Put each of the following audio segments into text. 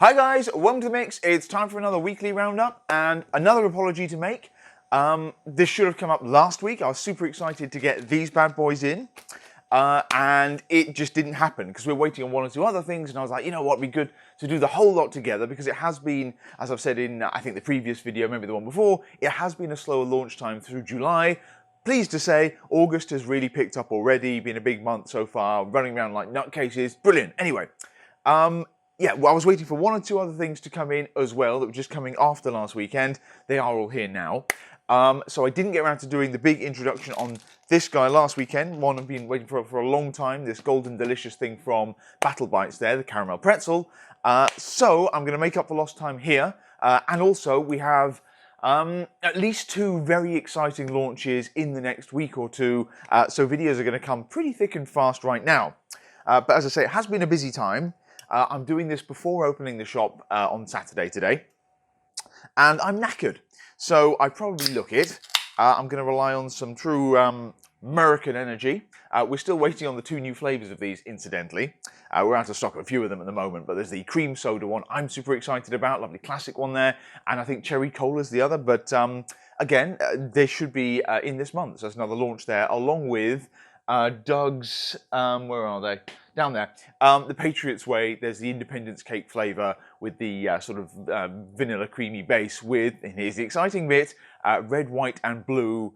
Hi guys, welcome to the mix. It's time for another weekly roundup and another apology to make. This should have come up last week. I was super excited to get these bad boys in and it just didn't happen because we were waiting on one or two other things, and I was like, you know what, it'd be good to do the whole lot together because it has been, as I've said in I think the previous video, maybe the one before, it has been a slower launch time through July. Pleased to say August has really picked up already, been a big month so far, running around like nutcases, brilliant. Anyway, yeah, well, I was waiting for one or two other things to come in as well that were just coming after last weekend. They are all here now. So I didn't get around to doing the big introduction on this guy last weekend, one I've been waiting for a long time, this golden delicious thing from Battle Bites there, the Caramel Pretzel. So I'm going to make up for lost time here. And also we have at least two very exciting launches in the next week or two. So videos are going to come pretty thick and fast right now. But as I say, it has been a busy time. I'm doing this before opening the shop on Saturday today, and I'm knackered. So I probably look it. I'm going to rely on some true American energy. We're still waiting on the two new flavours of these, incidentally. We're out of stock of a few of them at the moment, but there's the cream soda one I'm super excited about, lovely classic one there, and I think cherry cola is the other, but again, they should be in this month, so there's another launch there, along with Doug's, where are they? Down there. The Patriots Way, there's the Independence Cake flavour with the sort of vanilla creamy base with, and here's the exciting bit, red, white and blue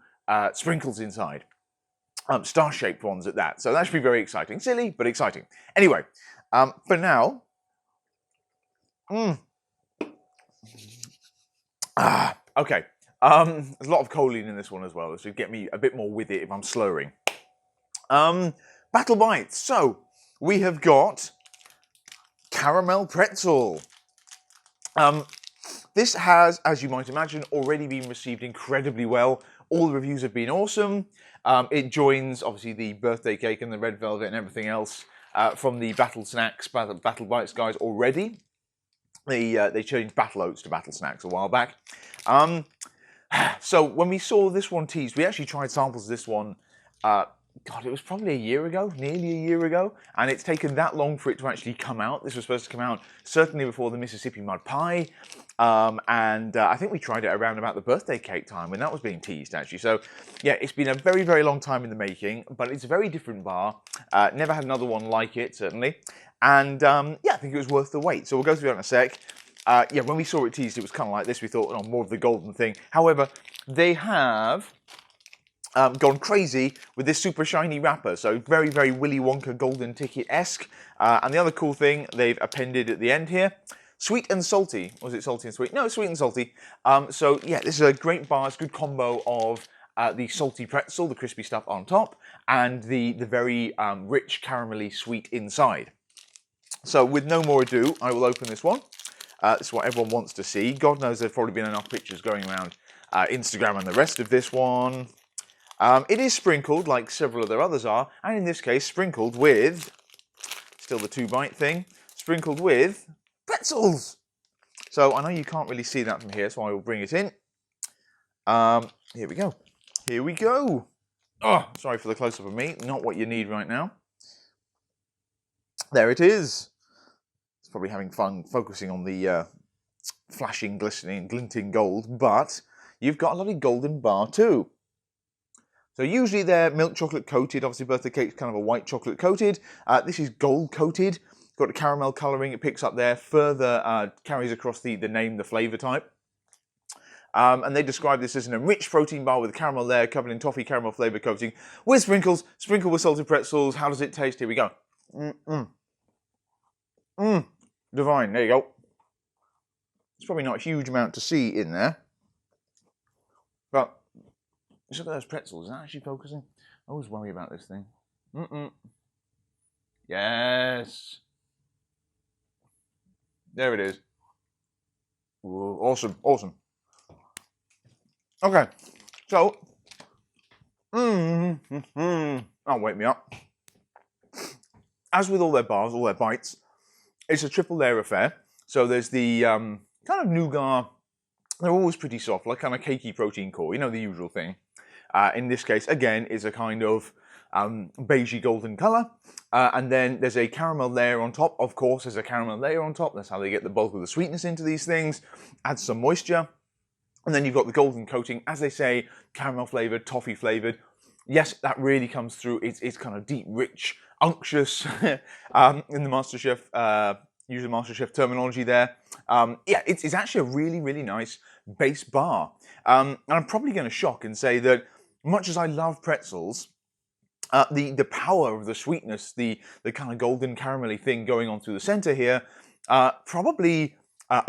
sprinkles inside. Star-shaped ones at that. So that should be very exciting. Silly, but exciting. Anyway, for now... okay. There's a lot of choline in this one as well. This should get me a bit more with it if I'm slurring. Battle Bites. So, we have got Caramel Pretzel. This has, as you might imagine, already been received incredibly well. All the reviews have been awesome. It joins, obviously, the birthday cake and the red velvet and everything else from the Battle Bites guys already. They changed Battle Oats to Battle Snacks a while back. So when we saw this one teased, we actually tried samples of this one God, it was probably a year ago, nearly a year ago, and it's taken that long for it to actually come out. This was supposed to come out certainly before the Mississippi Mud Pie, and I think we tried it around about the birthday cake time when that was being teased, actually. So, yeah, it's been a very, very long time in the making, but it's a very different bar. Never had another one like it, certainly, and yeah, I think it was worth the wait. So we'll go through that in a sec. Yeah, when we saw it teased, it was kind of like this. We thought, oh, more of the golden thing. However, they have... gone crazy with this super shiny wrapper, so very, very Willy Wonka golden ticket-esque. And the other cool thing they've appended at the end here, sweet and salty. Was it salty and sweet? No, sweet and salty. So yeah, this is a great bar. It's a good combo of the salty pretzel, the crispy stuff on top, and the very rich caramelly sweet inside. So with no more ado, I will open this one. This is what everyone wants to see. God knows there's probably been enough pictures going around Instagram and the rest of this one. It is sprinkled, like several of their others are, and in this case, sprinkled with, still the 2-bite thing, sprinkled with pretzels. So I know you can't really see that from here, so I will bring it in. Here we go. Here we go. Oh, sorry for the close-up of me, not what you need right now. There it is. It's probably having fun focusing on the flashing, glistening, glinting gold, but you've got a lovely golden bar too. So usually they're milk chocolate coated, obviously birthday cake's kind of a white chocolate coated. This is gold coated, got a caramel colouring it picks up there, further carries across the name, the flavour type. And they describe this as an enriched protein bar with a caramel layer covered in toffee caramel flavour coating with sprinkles, sprinkled with salted pretzels. How does it taste? Here we go. Divine, there you go. There's probably not a huge amount to see in there, but just look at those pretzels. Is that actually focusing? I always worry about this thing. Yes. There it is. Ooh, awesome, awesome. Okay, so, oh, wake me up. As with all their bars, all their bites, it's a triple layer affair. So there's the kind of nougat. They're always pretty soft, like kind of cakey protein core, you know, the usual thing. In this case, again, is a kind of beigey golden colour. And then there's a caramel layer on top. Of course, there's a caramel layer on top. That's how they get the bulk of the sweetness into these things. Add some moisture. And then you've got the golden coating. As they say, caramel flavoured, toffee flavoured. Yes, that really comes through. It's kind of deep, rich, unctuous in the MasterChef, using MasterChef terminology there. Yeah, it's actually a really, really nice base bar. And I'm probably going to shock and say that much as I love pretzels, the power of the sweetness, the kind of golden caramelly thing going on through the center here, probably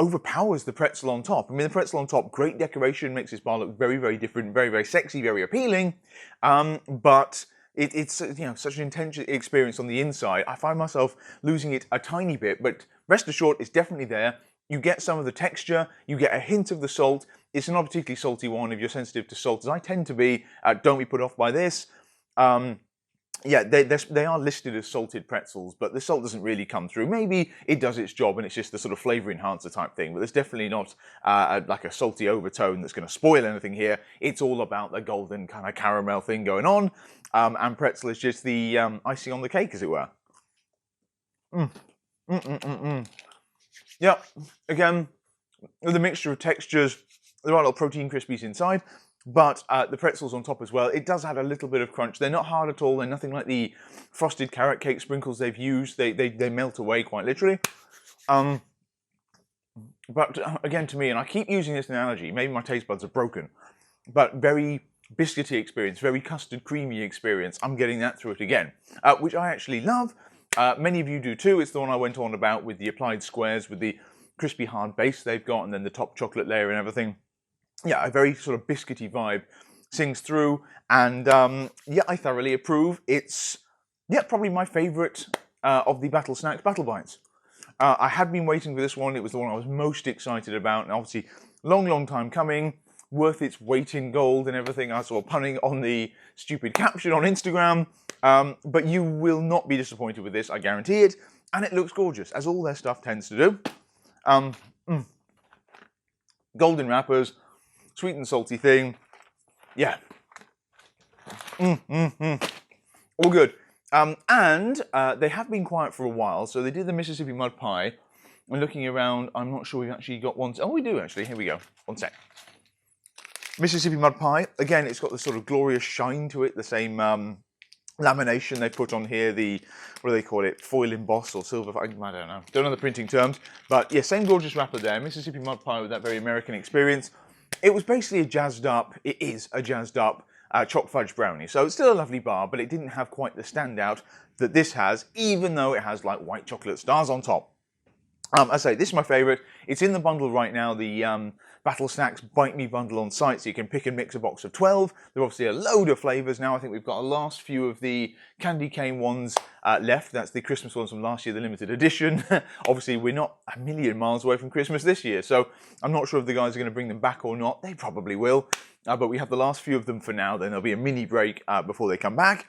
overpowers the pretzel on top. I mean, the pretzel on top, great decoration, makes this bar look very, very different, very, very sexy, very appealing. But it's such an intense experience on the inside. I find myself losing it a tiny bit, but rest assured, it's definitely there. You get some of the texture, you get a hint of the salt. It's not a particularly salty one if you're sensitive to salt, as I tend to be. Don't be put off by this. Yeah, they are listed as salted pretzels, but the salt doesn't really come through. Maybe it does its job and it's just the sort of flavour enhancer type thing, but there's definitely not like a salty overtone that's going to spoil anything here. It's all about the golden kind of caramel thing going on, and pretzel is just the icing on the cake, as it were. Yeah, again, the mixture of textures, there are little protein crispies inside, but the pretzels on top as well. It does add a little bit of crunch. They're not hard at all. They're nothing like the frosted carrot cake sprinkles they've used. They melt away quite literally. But again, to me, and I keep using this analogy, maybe my taste buds are broken, but very biscuity experience, very custard creamy experience. I'm getting that through it again, which I actually love. Many of you do too. It's the one I went on about with the applied squares, with the crispy hard base they've got, and then the top chocolate layer and everything. Yeah, a very sort of biscuity vibe sings through, and yeah, I thoroughly approve. It's, yeah, probably my favourite of the Battle Snacks Battle Bites. I had been waiting for this one. It was the one I was most excited about, and obviously, long time coming, worth its weight in gold and everything. I saw punning on the stupid caption on Instagram, but you will not be disappointed with this, I guarantee it, and it looks gorgeous, as all their stuff tends to do. Golden wrappers, sweet and salty thing, yeah. All good. And they have been quiet for a while, so they did the Mississippi Mud Pie. And looking around, I'm not sure we've actually got one. Oh, we do actually. Here we go. One sec. Mississippi Mud Pie. Again, it's got the sort of glorious shine to it. The same lamination they put on here. The, what do they call it? Foil emboss or silver. I don't know. Don't know the printing terms. But yeah, same gorgeous wrapper there. Mississippi Mud Pie with that very American experience. It was basically a jazzed up. It is a jazzed up choc fudge brownie. So it's still a lovely bar, but it didn't have quite the standout that this has, even though it has like white chocolate stars on top. I say, this is my favourite. It's in the bundle right now, the Battle Snacks Bite Me bundle on site, so you can pick and mix a box of 12. There are obviously a load of flavours now. I think we've got a last few of the candy cane ones left. That's the Christmas ones from last year, the limited edition. Obviously, we're not a million miles away from Christmas this year, so I'm not sure if the guys are going to bring them back or not. They probably will, but we have the last few of them for now. Then there'll be a mini break before they come back.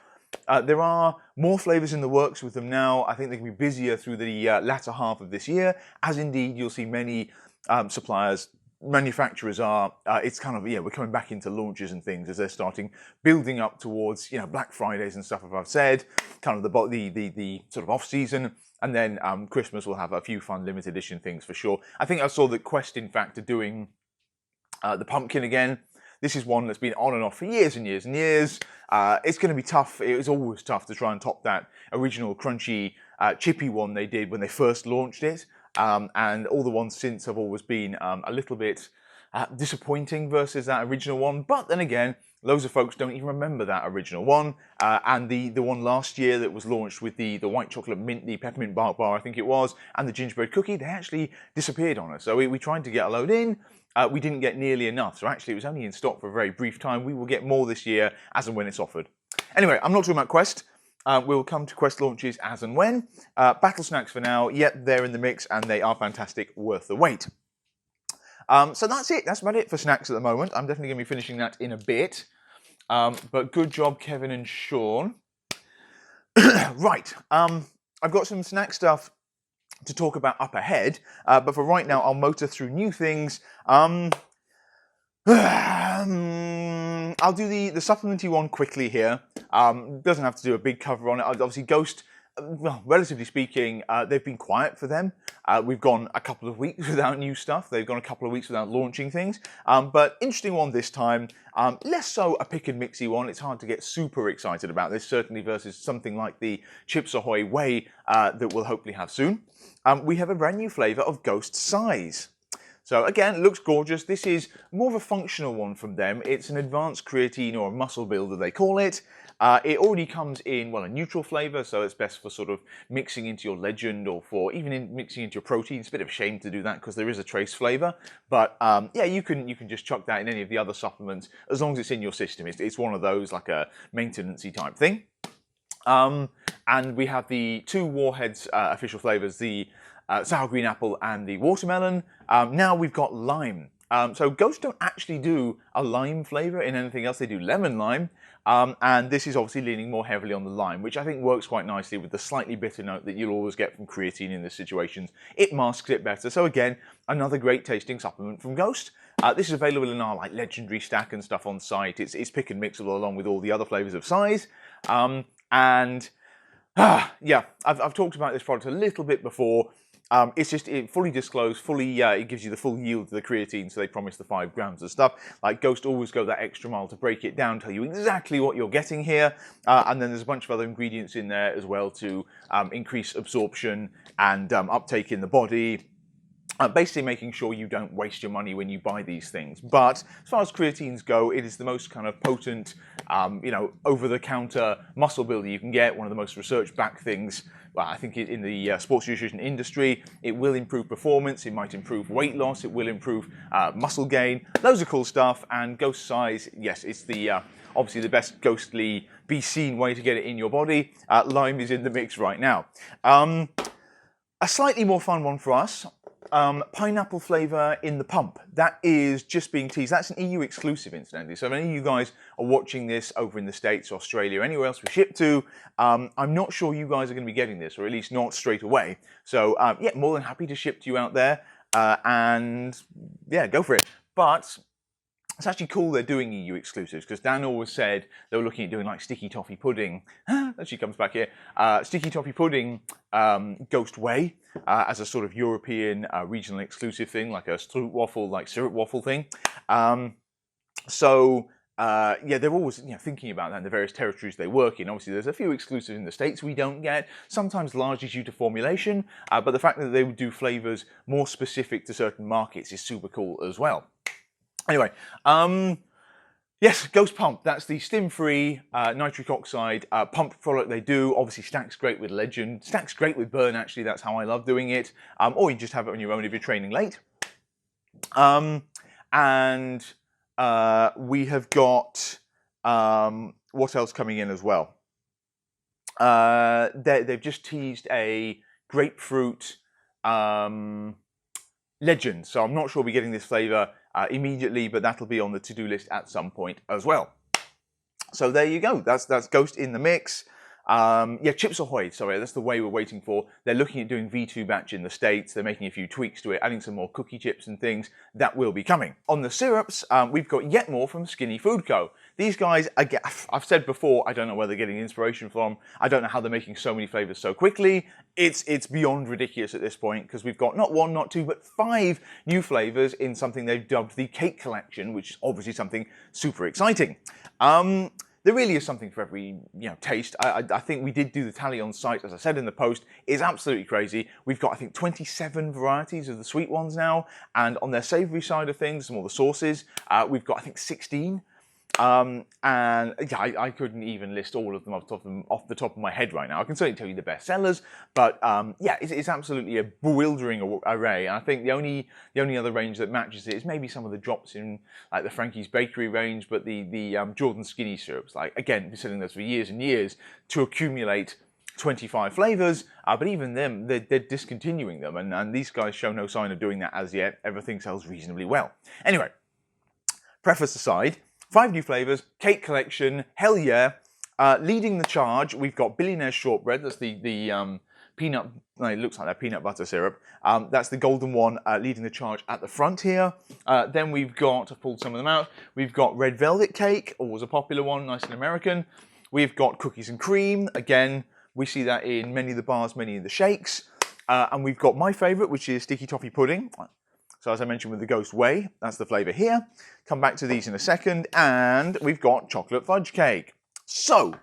There are more flavours in the works with them now. I think they can be busier through the latter half of this year, as indeed you'll see many suppliers, manufacturers are. It's kind of, yeah, we're coming back into launches and things as they're starting building up towards, you know, Black Fridays and stuff, as I've said, kind of the sort of off season, and then Christmas will have a few fun limited edition things for sure. I think I saw that Quest, in fact, are doing the pumpkin again. This is one that's been on and off for years and years and years. It's going to be tough. It was always tough to try and top that original crunchy, chippy one they did when they first launched it. And all the ones since have always been a little bit disappointing versus that original one. But then again, loads of folks don't even remember that original one. And the one last year that was launched with the white chocolate mint, the peppermint bark bar, I think it was, and the gingerbread cookie, they actually disappeared on us. So we tried to get a load in. We didn't get nearly enough. So actually, it was only in stock for a very brief time. We will get more this year as and when it's offered. Anyway, I'm not talking about Quest. We'll come to Quest launches as and when. Battle Snacks for now, yet they're in the mix and they are fantastic, worth the wait. So that's it. That's about it for snacks at the moment. I'm definitely going to be finishing that in a bit. But good job, Kevin and Sean. Right. I've got some snack stuff to talk about up ahead. But for right now, I'll motor through new things. I'll do the supplementary one quickly here. Doesn't have to do a big cover on it. Obviously, Ghost, well, relatively speaking, they've been quiet for them. We've gone a couple of weeks without new stuff. They've gone a couple of weeks without launching things. But interesting one this time. Less so a pick and mixy one. It's hard to get super excited about this, certainly versus something like the Chips Ahoy WHEY that we'll hopefully have soon. We have a brand new flavour of Ghost Size. So again, it looks gorgeous. This is more of a functional one from them. It's an advanced creatine or a muscle builder, they call it. It already comes in, well, a neutral flavour, so it's best for sort of mixing into your Legend or for even in mixing into your protein. It's a bit of a shame to do that because there is a trace flavour. But yeah, you can just chuck that in any of the other supplements as long as it's in your system. It's one of those, like a maintenance-y type thing. And we have the two Warheads official flavours, the sour green apple and the watermelon. Now we've got lime. So Ghost don't actually do a lime flavour in anything else. They do lemon lime. And this is obviously leaning more heavily on the lime, which I think works quite nicely with the slightly bitter note that you'll always get from creatine in this situations. It masks it better. So again, another great tasting supplement from Ghost. This is available in our like legendary stack and stuff on site. It's pick and mixable along with all the other flavours of Size. Yeah, I've talked about this product a little bit before. It's just fully disclosed, it gives you the full yield of the creatine, so they promise the 5 grams of stuff. Like Ghost always go that extra mile to break it down, tell you exactly what you're getting here, and then there's a bunch of other ingredients in there as well to increase absorption and uptake in the body. Basically making sure you don't waste your money when you buy these things. But as far as creatines go, it is the most kind of potent, you know, over-the-counter muscle builder you can get, one of the most research-backed things. Well, I think in the sports nutrition industry, it will improve performance, it might improve weight loss, it will improve muscle gain, loads of cool stuff. And Ghost Size, yes, it's the obviously the best ghostly, be seen way to get it in your body. Lime is in the mix right now. A slightly more fun one for us. Pineapple flavour in the pump. That is just being teased. That's an EU exclusive, incidentally. So if any of you guys are watching this over in the States, Australia, anywhere else we ship to, I'm not sure you guys are going to be getting this, or at least not straight away. So yeah, more than happy to ship to you out there. And yeah, go for it. But it's actually cool they're doing EU exclusives, because Dan always said they were looking at doing like sticky toffee pudding. She comes back here. Sticky toffee pudding, Ghost WHEY, as a sort of European regional exclusive thing, like a stroop waffle, like syrup waffle thing. Yeah, they're always thinking about that in the various territories they work in. Obviously, there's a few exclusives in the States we don't get, sometimes largely due to formulation, but the fact that they would do flavours more specific to certain markets is super cool as well. Anyway, yes, Ghost Pump. That's the stim-free nitric oxide pump product they do. Obviously stacks great with Legend, stacks great with Burn, actually. That's how I love doing it. Or you just have it on your own if you're training late. We have got, what else coming in as well? They've just teased a grapefruit Legend. So I'm not sure we'll be getting this flavour immediately, but that'll be on the to-do list at some point as well. So there you go. That's Ghost in the mix. Yeah, Chips Ahoy, sorry, that's the WHEY we're waiting for. They're looking at doing V2 batch in the States. They're making a few tweaks to it, adding some more cookie chips and things. That will be coming. On the syrups, we've got yet more from Skinny Food Co. These guys, again, I've said before, I don't know where they're getting inspiration from. I don't know how they're making so many flavours so quickly. It's beyond ridiculous at this point, because we've got not 1, not 2, but 5 new flavours in something they've dubbed the Cake Collection, which is obviously something super exciting. There really is something for every taste. I think we did do the tally on site, as I said in the post. It's absolutely crazy. We've got, I think, 27 varieties of the sweet ones now, and on their savoury side of things, some of the sauces, we've got, I think, 16. And yeah, I couldn't even list all of them off the top of my head right now. I can certainly tell you the best sellers, but yeah, it's absolutely a bewildering array. And I think the only other range that matches it is maybe some of the drops in like the Frankie's Bakery range, but the Jordan Skinny syrups, like again, been selling those for years and years to accumulate 25 flavours, but even them, they're discontinuing them, and these guys show no sign of doing that as yet. Everything sells reasonably well. Anyway, preface aside, 5 new flavours, Cake Collection, hell yeah. Leading the charge, we've got Billionaire's Shortbread. That's the peanut, no, it looks like that peanut butter syrup. That's the golden one leading the charge at the front here. Then we've got, I've pulled some of them out, we've got Red Velvet Cake, always a popular one, nice and American. we've got cookies and cream. Again, we see that in many of the bars, many of the shakes. And we've got my favourite, which is sticky toffee pudding. So as I mentioned with the Ghost WHEY, that's the flavour here. Come back to these in a second. And we've got chocolate fudge cake. So,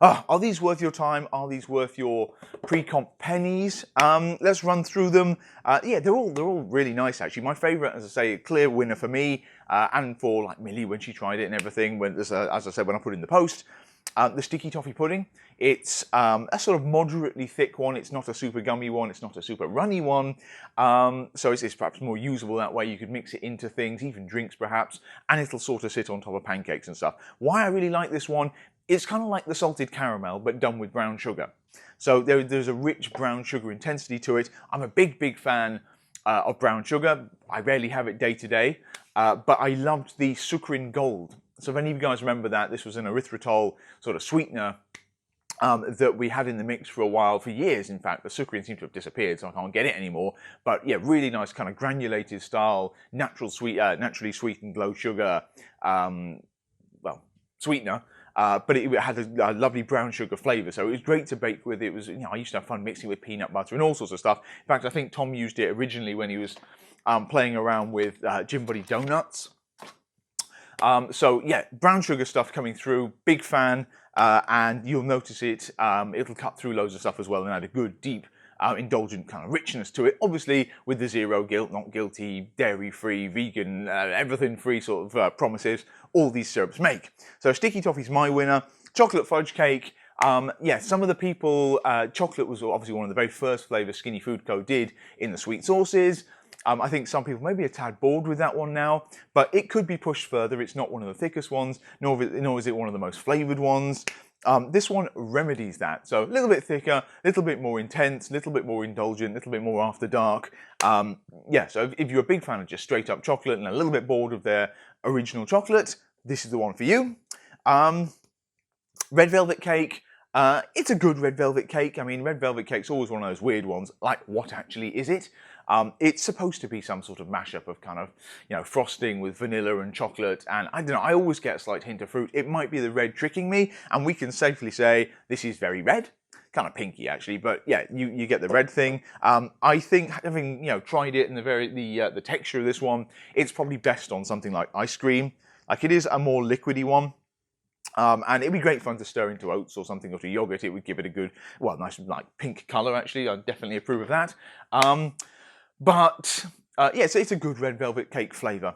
are these worth your time? Are these worth your pre-comp pennies? Let's run through them. Yeah, they're all really nice actually. My favourite, as I say, a clear winner for me and for like Millie when she tried it and everything. When as I said when I put it in the post, the sticky toffee pudding. It's a sort of moderately thick one. It's not a super gummy one. It's not a super runny one. So it's perhaps more usable that way. You could mix it into things, even drinks perhaps, and it'll sort of sit on top of pancakes and stuff. Why I really like this one, it's kind of like the salted caramel, but done with brown sugar. So there's a rich brown sugar intensity to it. I'm a big fan of brown sugar. I rarely have it day to day, but I loved the sucrine gold. So if any of you guys remember that, this was an erythritol sort of sweetener that we had in the mix for a while, for years in fact. The sucrine seemed to have disappeared, so I can't get it anymore. But yeah, really nice kind of granulated style, naturally sweetened low sugar, well, sweetener. But it had a lovely brown sugar flavour, so it was great to bake with. It was, you know, I used to have fun mixing with peanut butter and all sorts of stuff. In fact, I think Tom used it originally when he was playing around with Jim Buddy donuts. So yeah, brown sugar stuff coming through, big fan, and you'll notice it. It'll cut through loads of stuff as well and add a good, deep, indulgent kind of richness to it. Obviously, with the zero guilt, not guilty, dairy-free, vegan, everything-free sort of promises all these syrups make. So sticky toffee's my winner. Chocolate fudge cake. Yeah, some of the people, chocolate was obviously one of the very first flavours Skinny Food Co. did in the sweet sauces. I think some people may be a tad bored with that one now, but it could be pushed further. It's not one of the thickest ones, nor is it one of the most flavoured ones. This one remedies that. So a little bit thicker, a little bit more intense, a little bit more indulgent, a little bit more after dark. Yeah, so if you're a big fan of just straight up chocolate and a little bit bored of their original chocolate, this is the one for you. Red velvet cake. It's a good red velvet cake. I mean, red velvet cake's always one of those weird ones. Like, what actually is it? It's supposed to be some sort of mashup of kind of, you know, frosting with vanilla and chocolate, and I don't know, I always get a slight hint of fruit. It might be the red tricking me, and we can safely say this is very red. Kind of pinky actually, but yeah, you get the red thing. I think, having, you know, tried it and the texture of this one, it's probably best on something like ice cream. Like, it is a more liquidy one. And it'd be great fun to stir into oats or something, or to yogurt. It would give it a good, well, nice like pink colour actually. I definitely approve of that. Yeah, so it's a good red velvet cake flavour.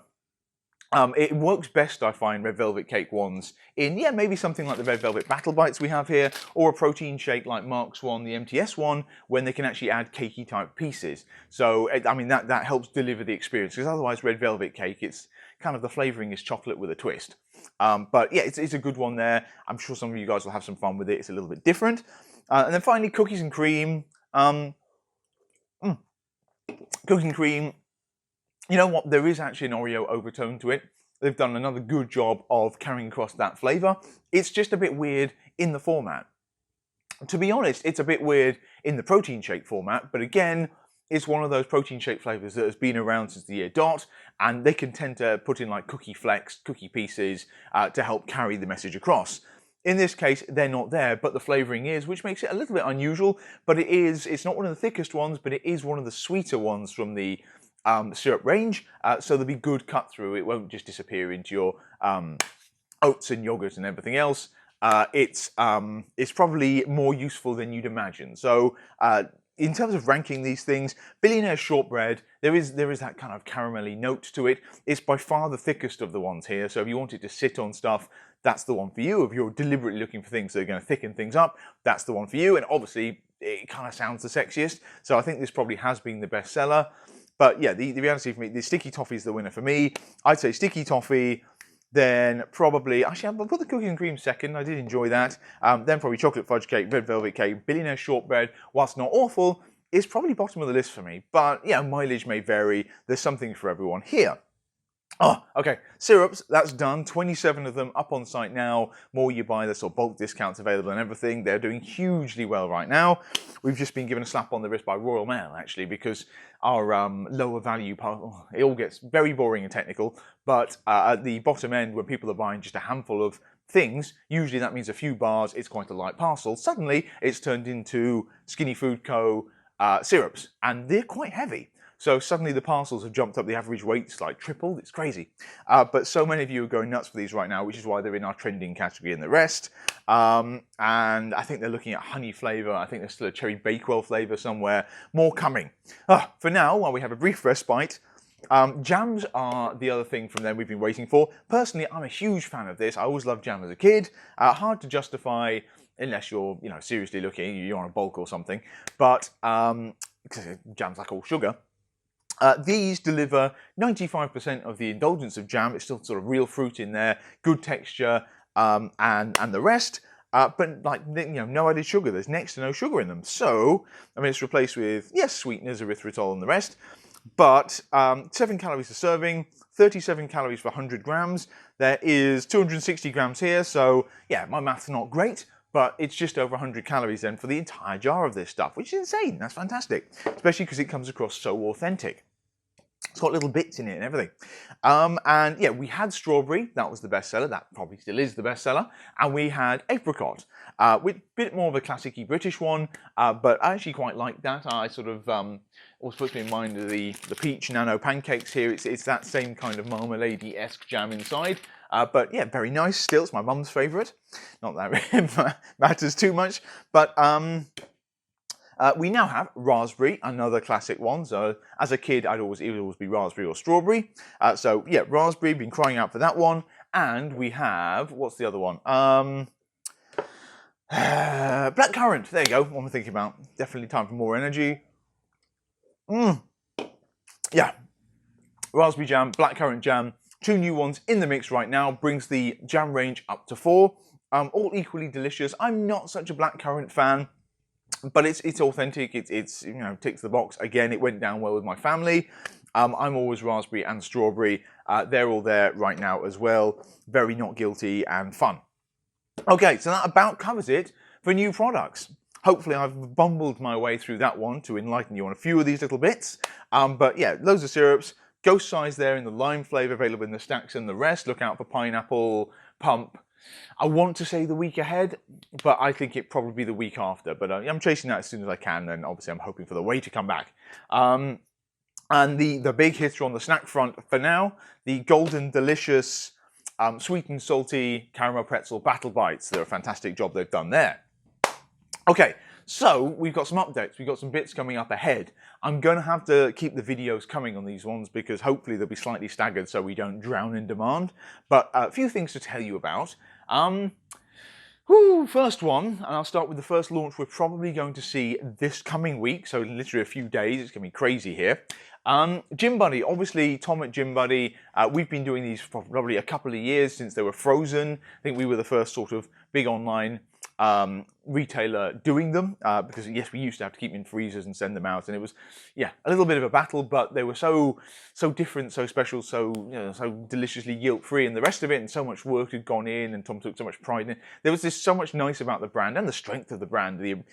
It works best, I find, red velvet cake ones in, yeah, maybe something like the red velvet battle bites we have here, or a protein shake like Mark's one, the MTS one, when they can actually add cakey type pieces. So, I mean, that helps deliver the experience, because otherwise red velvet cake, it's kind of, the flavouring is chocolate with a twist. But yeah, it's a good one there. I'm sure some of you guys will have some fun with it. It's a little bit different. And then finally, cookies and cream. Cookies and cream. You know what? There is actually an Oreo overtone to it. They've done another good job of carrying across that flavour. It's just a bit weird in the format. To be honest, it's a bit weird in the protein shake format, but again, it's one of those protein shake flavours that has been around since the year dot, and they can tend to put in like cookie flecks, cookie pieces to help carry the message across. In this case, they're not there, but the flavouring is, which makes it a little bit unusual, but it's not one of the thickest ones, but it is one of the sweeter ones from the syrup range, so there'll be good cut through. It won't just disappear into your oats and yogurt and everything else. It's probably more useful than you'd imagine. So in terms of ranking these things, Billionaire Shortbread, there is that kind of caramelly note to it. It's by far the thickest of the ones here, so if you want it to sit on stuff, that's the one for you. If you're deliberately looking for things that are going to thicken things up, that's the one for you. And obviously, it kind of sounds the sexiest, so I think this probably has been the best seller. But yeah, the reality for me, the sticky toffee is the winner for me. I'd say sticky toffee, then probably, actually I'll put the cookies and cream second, I did enjoy that. Then probably chocolate fudge cake, red velvet cake, Billionaire Shortbread, whilst not awful, is probably bottom of the list for me. But yeah, mileage may vary, there's something for everyone here. Oh, okay. Syrups, that's done. 27 of them up on site now. More you buy, there's sort of bulk discounts available and everything. They're doing hugely well right now. We've just been given a slap on the wrist by Royal Mail, actually, because our lower value part, it all gets very boring and technical, but at the bottom end, when people are buying just a handful of things, usually that means a few bars, it's quite a light parcel. Suddenly, it's turned into Skinny Food Co. Syrups, and they're quite heavy. So suddenly the parcels have jumped up, the average weight's like tripled, it's crazy. But so many of you are going nuts for these right now, which is why they're in our trending category and the rest. And I think they're looking at honey flavour, I think there's still a cherry bakewell flavour somewhere, more coming. For now, while we have a brief respite, jams are the other thing from them we've been waiting for. Personally, I'm a huge fan of this, I always loved jam as a kid, hard to justify unless you're, seriously looking, you're on a bulk or something, but because jam's like all sugar. These deliver 95% of the indulgence of jam. It's still sort of real fruit in there, good texture, and the rest. But like, no added sugar. There's next to no sugar in them. So, I mean, it's replaced with, yes, sweeteners, erythritol and the rest. But 7 calories a serving, 37 calories for 100 grams. There is 260 grams here. So, yeah, my math's not great. But it's just over 100 calories then for the entire jar of this stuff, which is insane. That's fantastic. Especially because it comes across so authentic. It's got little bits in it and everything. And yeah, we had strawberry, that was the bestseller, that probably still is the bestseller. And we had apricot, with a bit more of a classic-y British one, but I actually quite like that. I sort of always puts me in mind of the peach nano pancakes here. It's that same kind of marmalade-esque jam inside. But yeah, very nice still. It's my mum's favourite. Not that it matters too much, but we now have raspberry, another classic one. So as a kid, it would always be raspberry or strawberry. So yeah, raspberry, been crying out for that one. And we have, what's the other one? Black currant, there you go, what I'm thinking about. Definitely time for more energy. Yeah, raspberry jam, black currant jam, 2 new ones in the mix right now, brings the jam range up to 4. All equally delicious. I'm not such a black currant fan, but it's authentic, it's ticks the box. Again, it went down well with my family. I'm always raspberry and strawberry. They're all there right now as well. Very not guilty and fun. Okay, so that about covers it for new products. Hopefully I've bumbled my way through that one to enlighten you on a few of these little bits. But yeah, loads of syrups. Ghost size there in the lime flavour, available in the stacks and the rest. Look out for pineapple, pump. I want to say the week ahead, but I think it probably be the week after. But I'm chasing that as soon as I can, and obviously I'm hoping for the WHEY to come back. And the big hitter on the snack front for now, the golden delicious, sweet and salty caramel pretzel battle bites. They're a fantastic job they've done there. Okay, so we've got some updates, we've got some bits coming up ahead. I'm going to have to keep the videos coming on these ones because hopefully they'll be slightly staggered so we don't drown in demand. But a few things to tell you about. First one, and I'll start with the first launch we're probably going to see this coming week, so literally a few days, it's going to be crazy here. Gym Buddy, obviously Tom at Gym Buddy, we've been doing these for probably a couple of years since they were frozen. I think we were the first sort of big online retailer doing them, because yes, we used to have to keep them in freezers and send them out, and it was, yeah, a little bit of a battle, but they were so different, so special, so so deliciously guilt-free, and the rest of it, and so much work had gone in, and Tom took so much pride in it. There was so much nice about the brand and the strength of the brand, the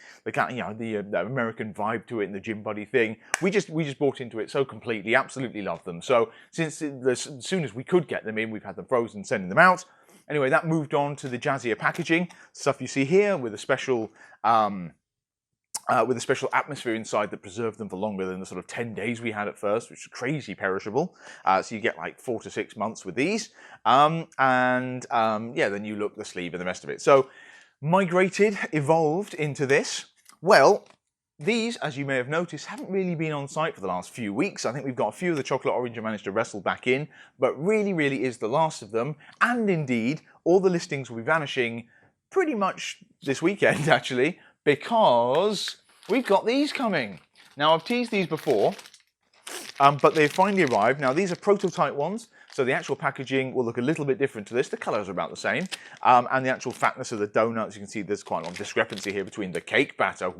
American vibe to it, and the Gym Buddy thing. We just bought into it so completely, absolutely loved them. So since as soon as we could get them in, we've had them frozen, sending them out. Anyway, that moved on to the jazzier packaging, stuff you see here with a special atmosphere inside that preserved them for longer than the sort of 10 days we had at first, which is crazy perishable. So you get like 4 to 6 months with these. Yeah, the new look, the sleeve and the rest of it. So migrated, evolved into this. Well, these, as you may have noticed, haven't really been on site for the last few weeks. I think we've got a few of the chocolate orange I managed to wrestle back in, but really is the last of them. And indeed, all the listings will be vanishing pretty much this weekend, actually, because we've got these coming. Now, I've teased these before, but they've finally arrived. Now, these are prototype ones, so the actual packaging will look a little bit different to this. The colours are about the same, and the actual fatness of the donuts, you can see there's quite a lot of discrepancy here between the cake batter,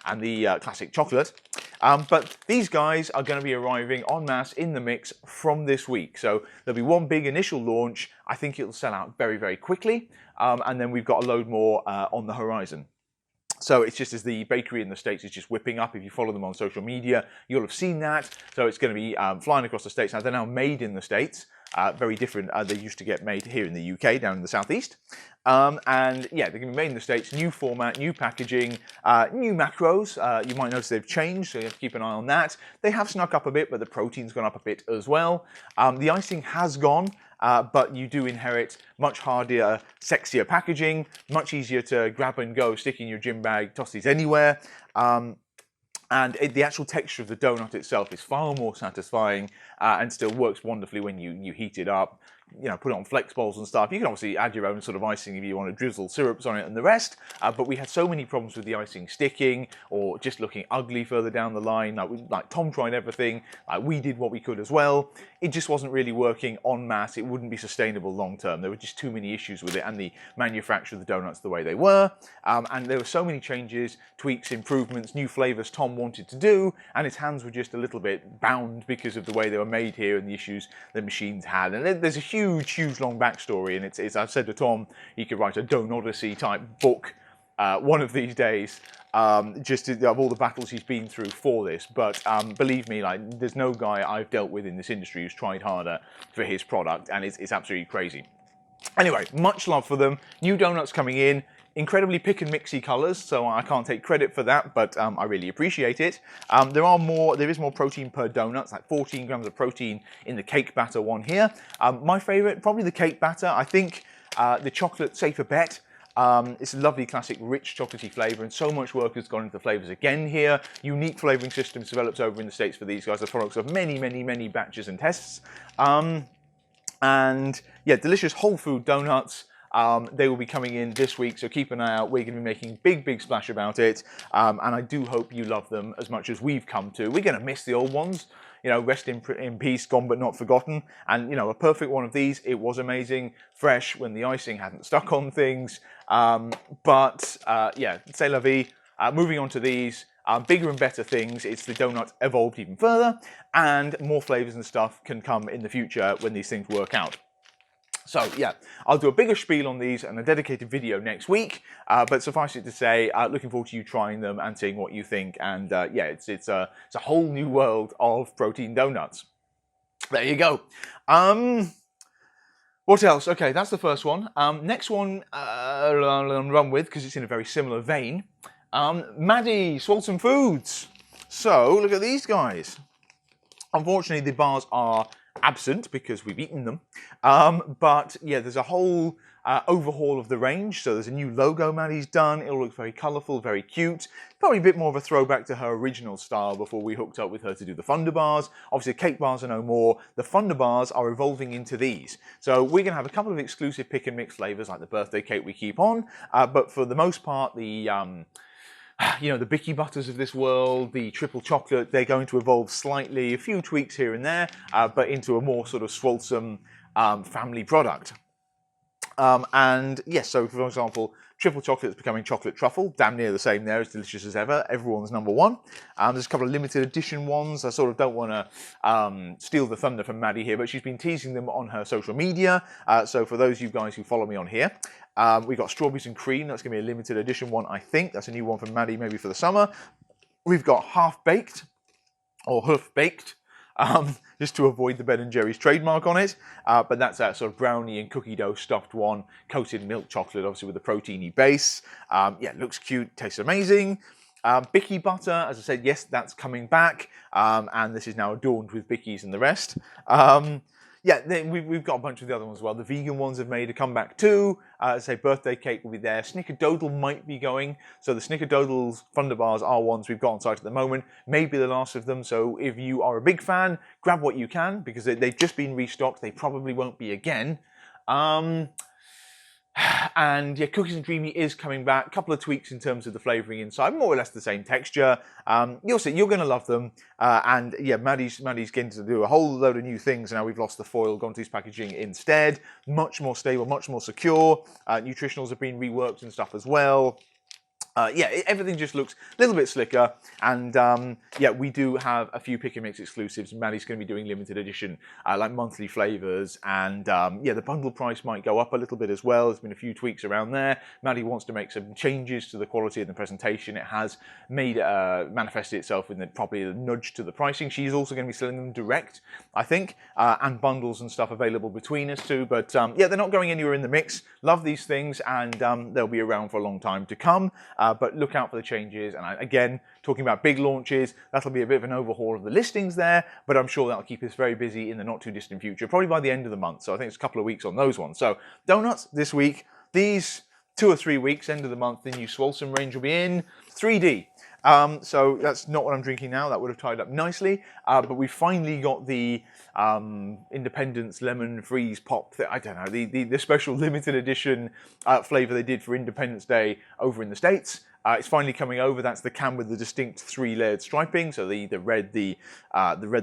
and the classic chocolate. But these guys are going to be arriving en masse in the mix from this week. So there'll be one big initial launch. I think it'll sell out very, very quickly. And then we've got a load more on the horizon. So it's just as the bakery in the States is just whipping up. If you follow them on social media, you'll have seen that. So it's going to be flying across the States. Now, they're now made in the States. Very different. They used to get made here in the UK, down in the southeast. And yeah, they're going to be made in the States. New format, new packaging, new macros. You might notice they've changed, so you have to keep an eye on that. They have snuck up a bit, but the protein's gone up a bit as well. The icing has gone. But you do inherit much harder, sexier packaging, much easier to grab and go, stick in your gym bag, toss these anywhere. And the actual texture of the donut itself is far more satisfying and still works wonderfully when you heat it up. You know, put it on flex bowls and stuff. You can obviously add your own sort of icing if you want to drizzle syrups on it and the rest. But we had so many problems with the icing sticking or just looking ugly further down the line. Like Tom tried everything. We did what we could as well. It just wasn't really working en masse. It wouldn't be sustainable long term. There were just too many issues with it and the manufacture of the donuts the way they were. And there were so many changes, tweaks, improvements, new flavors Tom wanted to do, and his hands were just a little bit bound because of the way they were made here and the issues the machines had. And there's a huge long backstory, and it's I've said to Tom he could write a Donodyssey type book one of these days, just of all the battles he's been through for this. But believe me, like, there's no guy I've dealt with in this industry who's tried harder for his product, and it's absolutely crazy. Anyway, much love for them. New donuts coming in. Incredibly pick and mixy colours, so I can't take credit for that, but I really appreciate it. There is more protein per donut, it's like 14 grams of protein in the cake batter one here. My favourite, probably the cake batter. I think the chocolate safer bet. It's a lovely classic rich chocolatey flavour, and so much work has gone into the flavours again here. Unique flavouring systems developed over in the States for these guys, the products of many batches and tests. And yeah, delicious whole food donuts. They will be coming in this week, so keep an eye out. We're going to be making big splash about it, and I do hope you love them as much as we've come to. We're going to miss the old ones, you know, rest in peace, gone but not forgotten. And you know, a perfect one of these. It was amazing, fresh when the icing hadn't stuck on things. Yeah, c'est la vie. Moving on to these. Bigger and better things. It's the donut evolved even further, and more flavors and stuff can come in the future when these things work out. So yeah, I'll do a bigger spiel on these and a dedicated video next week, but suffice it to say, looking forward to you trying them and seeing what you think. And yeah, it's a whole new world of protein donuts. There you go. What else? Okay, that's the first one. Next one I'll run with because it's in a very similar vein. Maddy, Swanson Foods. So look at these guys. Unfortunately, the bars are absent because we've eaten them. But yeah, there's a whole overhaul of the range. So there's a new logo Maddy's done. It'll look very colourful, very cute. Probably a bit more of a throwback to her original style before we hooked up with her to do the Funder bars. Obviously, cake bars are no more. The Funder bars are evolving into these. So we're going to have a couple of exclusive pick and mix flavours like the birthday cake we keep on. But for the most part, the you know, the Bicky Butters of this world, the triple chocolate, they're going to evolve slightly, a few tweaks here and there, but into a more sort of Swolsome family product. And yes, so for example, triple chocolate is becoming chocolate truffle, damn near the same there, as delicious as ever, everyone's number one. There's a couple of limited edition ones. I sort of don't want to steal the thunder from Maddy here, but she's been teasing them on her social media. So for those of you guys who follow me on here, we've got strawberries and cream. That's going to be a limited edition one, I think. That's a new one from Maddy, maybe for the summer. We've got half baked or hoof baked, just to avoid the Ben & Jerry's trademark on it. But that's that sort of brownie and cookie dough stuffed one, coated in milk chocolate, obviously with a proteiny base. Yeah, looks cute, tastes amazing. Bicky butter, as I said, yes, that's coming back. And this is now adorned with Bickies and the rest. Yeah, we've got a bunch of the other ones as well. The vegan ones have made a comeback too. Say birthday cake will be there. Snickerdoodle might be going. So the Snickerdoodles Funder bars are ones we've got on site at the moment. Maybe the last of them. So if you are a big fan, grab what you can because they've just been restocked. They probably won't be again. And yeah, Cookies and Creamy is coming back. A couple of tweaks in terms of the flavouring inside, more or less the same texture. You'll see, you're going to love them. And yeah, Maddy's getting to do a whole load of new things. Now we've lost the foil, gone to this packaging instead. Much more stable, much more secure. Nutritionals have been reworked and stuff as well. Yeah, everything just looks a little bit slicker, and yeah, we do have a few pick and mix exclusives. Maddy's going to be doing limited edition, like monthly flavours, and yeah, the bundle price might go up a little bit as well. There's been a few tweaks around there. Maddy wants to make some changes to the quality of the presentation. It has made manifested itself in probably a nudge to the pricing. She's also going to be selling them direct, I think, and bundles and stuff available between us too. But yeah, they're not going anywhere in the mix. Love these things, and they'll be around for a long time to come. But look out for the changes, and again, talking about big launches, that'll be a bit of an overhaul of the listings there, but I'm sure that'll keep us very busy in the not too distant future, probably by the end of the month. So I think it's a couple of weeks on those ones. So donuts this week. These 2 or 3 weeks, end of the month, the new Swanson range will be in 3D. So that's not what I'm drinking now. That would have tied up nicely. But we finally got the Independence Lemon Freeze Pop. I don't know, the special limited edition flavour they did for Independence Day over in the States. It's finally coming over. That's the can with the distinct 3-layered striping. So the red, the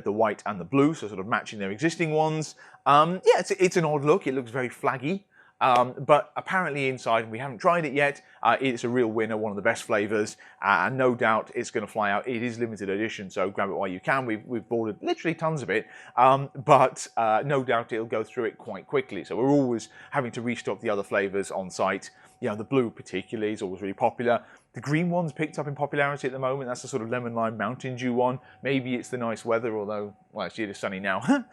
white, and the blue. So sort of matching their existing ones. Yeah, it's an odd look. It looks very flaggy. But apparently inside, and we haven't tried it yet, it's a real winner, one of the best flavours, and no doubt it's going to fly out. It is limited edition, so grab it while you can. We've ordered literally tons of it, but no doubt it'll go through it quite quickly. So we're always having to restock the other flavours on site. You know, the blue particularly is always really popular. The green one's picked up in popularity at the moment. That's the sort of lemon lime Mountain Dew one. Maybe it's the nice weather, although, well, actually it is sunny now.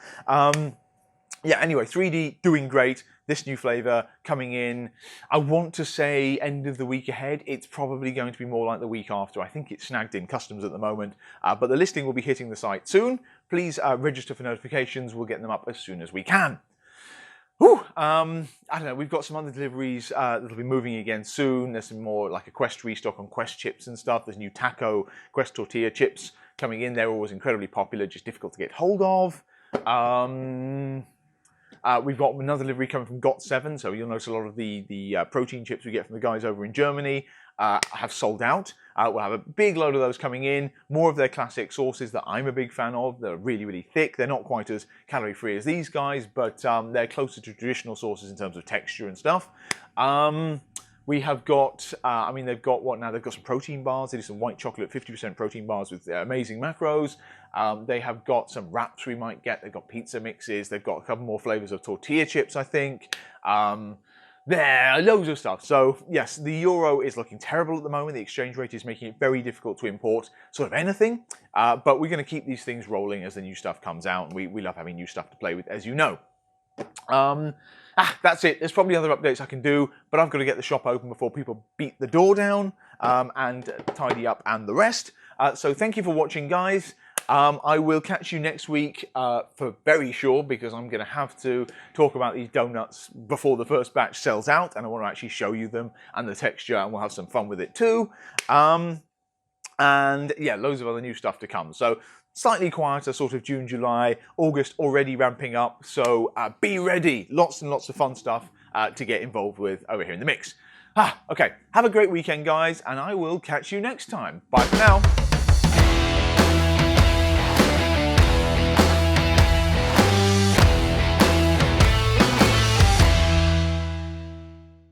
Yeah, anyway, 3D doing great. This new flavour coming in, I want to say end of the week ahead. It's probably going to be more like the week after. I think it's snagged in customs at the moment, but the listing will be hitting the site soon. Please register for notifications. We'll get them up as soon as we can. Whew, I don't know, we've got some other deliveries that'll be moving again soon. There's some more like a Quest restock on Quest chips and stuff. There's new taco Quest tortilla chips coming in. They're always incredibly popular, just difficult to get hold of. We've got another delivery coming from Got7, so you'll notice a lot of the protein chips we get from the guys over in Germany have sold out. We'll have a big load of those coming in. More of their classic sauces that I'm a big fan of. They're really, really thick. They're not quite as calorie-free as these guys, but they're closer to traditional sauces in terms of texture and stuff. We have got, I mean, they've got what now? They've got some protein bars. They do some white chocolate, 50% protein bars with amazing macros. They have got some wraps we might get. They've got pizza mixes. They've got a couple more flavors of tortilla chips, I think. There are loads of stuff. So yes, the euro is looking terrible at the moment. The exchange rate is making it very difficult to import sort of anything. But we're going to keep these things rolling as the new stuff comes out. And we love having new stuff to play with, as you know. That's it. There's probably other updates I can do, but I've got to get the shop open before people beat the door down and tidy up and the rest. So thank you for watching, guys. I will catch you next week for very sure, because I'm going to have to talk about these donuts before the first batch sells out, and I want to actually show you them and the texture, and we'll have some fun with it too. And yeah, loads of other new stuff to come. So slightly quieter sort of June, July, August already ramping up. So be ready. Lots and lots of fun stuff to get involved with over here in the mix. Okay, have a great weekend, guys, and I will catch you next time. Bye for now.